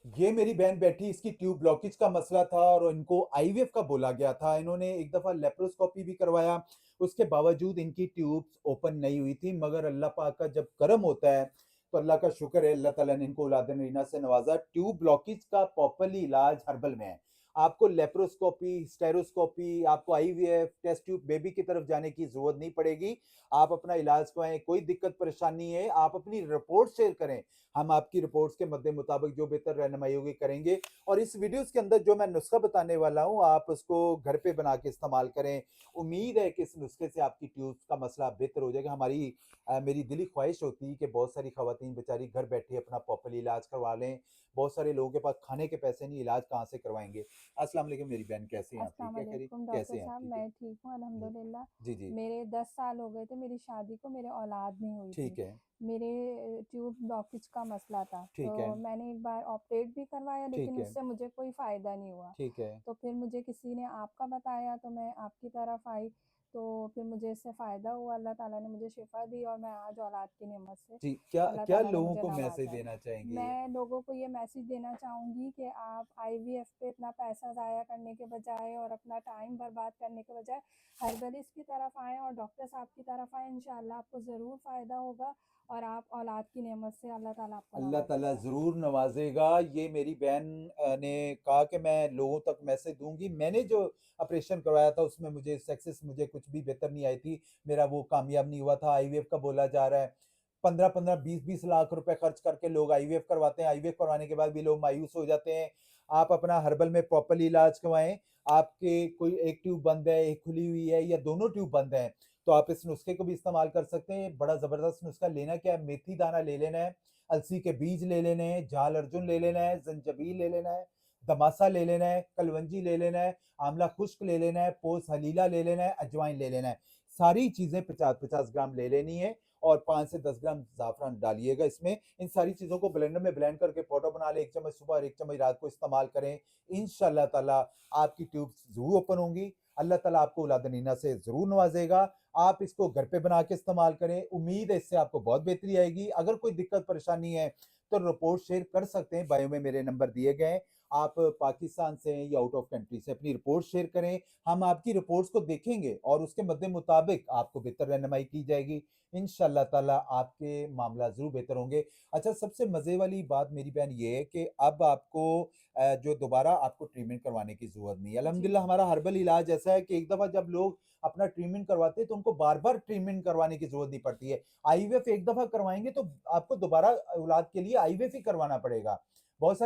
ये मेरी बहन बैठी, इसकी ट्यूब ब्लॉकेज का मसला था और इनको आईवीएफ का बोला गया था। इन्होंने एक दफ़ा लेप्रोस्कोपी भी करवाया, उसके बावजूद इनकी ट्यूब्स ओपन नहीं हुई थी। मगर अल्लाह पाक का जब करम होता है, तो अल्लाह का शुक्र है, अल्लाह ताला ने इनको औलाद नरीना से नवाज़ा। ट्यूब ब्लॉकेज का प्रॉपर्ली इलाज हर्बल में है। आपको लेप्रोस्कोपी, स्टेरोस्कोपी, आपको आईवीएफ, टेस्ट ट्यूब बेबी की तरफ जाने की ज़रूरत नहीं पड़ेगी। आप अपना इलाज करवाएँ, कोई दिक्कत परेशानी है, आप अपनी रिपोर्ट शेयर करें। हम आपकी रिपोर्ट्स के मद्दे मुताबिक जो बेहतर रहनुमाई होगी करेंगे। और इस वीडियोस के अंदर जो मैं नुस्खा बताने वाला हूँ, आप उसको घर पे बना के इस्तेमाल करें। उम्मीद है कि इस नुस्खे से आपकी ट्यूब्स का मसला बेहतर हो जाएगा। मेरी दिली ख्वाहिश होती है कि बहुत सारी खवातीन बेचारी घर बैठे अपना प्रॉपर्ली इलाज करवा लें। बहुत सारे लोगों के पास खाने के पैसे नहीं, इलाज कहाँ से करवाएँगे? अस्सलाम वालेकुम मेरी बहन, कैसे हैं आप? अस्सलाम ठीक है खैरियत? वालेकुम डॉक्टर कैसे हैं आप? साहब, ठीक है? मैं ठीक हूँ जी। अल्हम्दुलिल्लाह। जी, जी। मेरे 10 साल हो गए थे मेरी शादी को, मेरे औलाद नहीं हुई थी। ठीक है, मेरे ट्यूब ब्लॉकेज का मसला था, ठीक है, तो मैंने एक बार ऑपरेट भी करवाया ठीक लेकिन है, उससे मुझे कोई फ़ायदा नहीं हुआ। ठीक है। तो फिर मुझे किसी ने आपका बताया तो मैं आपकी तरफ आई, तो फिर मुझे इससे फ़ायदा हुआ। अल्लाह ताला ने मुझे शिफ़ा दी और मैं आज औलाद की नेमत से जी, क्या अल्लाह क्या ताला ने लोगों मुझे को मैसेज नवाज़ा है। देना चाहेंगे? मैं लोगों को ये मैसेज देना चाहूँगी कि आप आईवीएफ पे इतना पैसा ज़ाया करने के बजाय और अपना टाइम बर्बाद करने के बजाय हर्बलिस्ट की तरफ आएँ और डॉक्टर साहब की तरफ आएँ। इंशाअल्लाह आपको ज़रूर फ़ायदा होगा और आप औलाद की नेमत से अल्लाह ताला आपको अल्लाह ताला नवाज़ेगा। ज़रूर नवाज़ेगा। ये मेरी बहन ने कहा कि मैं लोगों तक मैसेज दूँगी। मैंने जो ऑपरेशन करवाया था उसमें मुझे सक्सेस मुझे कुछ भी बेहतर नहीं आई थी। मेरा वो कामयाब नहीं हुआ था। आईवीएफ का बोला जा रहा है। 15-15, 20-20 लाख रुपए खर्च करके लोग आईवीएफ करवाते हैं। आईवीएफ करवाने के बाद भी लोग मायूस हो जाते हैं। आप अपना हर्बल में प्रॉपर्ली इलाज करवाएँ। आपके कोई एक ट्यूब बंद है, एक खुली हुई है या दोनों ट्यूब बंद हैं, तो आप इस नुस्खे को भी इस्तेमाल कर सकते हैं। बड़ा ज़बरदस्त नुस्खा। लेना क्या है, मेथी दाना ले लेना है, अलसी के बीज ले लेने हैं, जाल अर्जुन ले लेना है, ज़ंजबील ले लेना है, दमासा ले लेना है, कलवंजी ले लेना है, आंवला खुश्क ले लेना है, पोस हलीला ले लेना है, अजवाइन ले लेना है। सारी चीज़ें 50-50 ग्राम ले लेनी है और 5 से 10 ग्राम ज़ाफ़रान डालिएगा इसमें। इन सारी चीज़ों को ब्लेंडर में ब्लेंड करके पाउडर बना लें। 1 चम्मच सुबह और 1 चम्मच रात को इस्तेमाल करें। इंशाअल्लाह ताला आपकी ट्यूब्स ज़रूर ओपन होंगी। अल्लाह ताला आपको औलाद-ए-नीना से ज़रूर नवाज़ेगा। आप इसको घर पे बना के इस्तेमाल करें। उम्मीद है इससे आपको बहुत बेहतरी आएगी। अगर कोई दिक्कत परेशानी है, तो रिपोर्ट शेयर कर सकते हैं। बायो में मेरे नंबर दिए गए हैं। आप पाकिस्तान से हैं या आउट ऑफ कंट्री से, अपनी रिपोर्ट शेयर करें। हम आपकी रिपोर्ट्स को देखेंगे और उसके मद्दे मुताबिक आपको बेहतर रहनुमाई की जाएगी। इंशाअल्लाह ताला आपके मामला ज़रूर बेहतर होंगे। अच्छा, सबसे मज़े वाली बात मेरी बहन ये है कि अब आपको जो दोबारा आपको ट्रीटमेंट करवाने की ज़रूरत नहीं है। जी। अल्हम्दुलिल्लाह हमारा हर्बल इलाज ऐसा है कि एक दफ़ा जब लोग अपना ट्रीटमेंट करवाते हैं, तो उनको बार-बार ट्रीटमेंट करवाने की ज़रूरत नहीं पड़ती है। आईवीएफ एक दफ़ा करवाएँगे तो आपको दोबारा औलाद के लिए आईवीएफ ही करवाना पड़ेगा। बहुत सारे